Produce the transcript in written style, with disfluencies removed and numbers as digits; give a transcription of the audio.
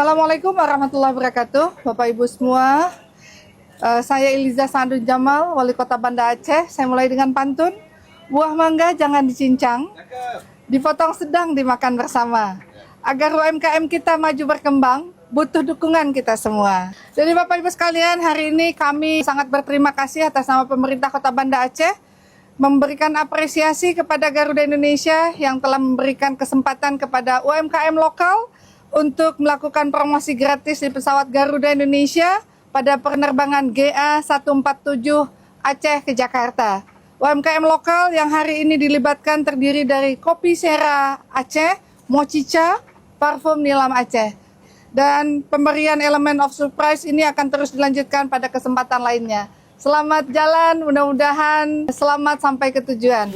Assalamualaikum warahmatullahi wabarakatuh, Bapak Ibu semua. Saya Eliza Sandun Jamal, Wali Kota Banda Aceh. Saya mulai dengan pantun. Buah mangga jangan dicincang, dipotong sedang dimakan bersama. Agar UMKM kita maju berkembang, butuh dukungan kita semua. Jadi Bapak Ibu sekalian, hari ini kami sangat berterima kasih atas nama pemerintah Kota Banda Aceh memberikan apresiasi kepada Garuda Indonesia yang telah memberikan kesempatan kepada UMKM lokal untuk melakukan promosi gratis di pesawat Garuda Indonesia pada penerbangan GA147 Aceh ke Jakarta. UMKM lokal yang hari ini dilibatkan terdiri dari Kopi Sera Aceh, Mochicha, Parfum Nilam Aceh. Dan pemberian elemen of surprise ini akan terus dilanjutkan pada kesempatan lainnya. Selamat jalan, mudah-mudahan selamat sampai ke tujuan.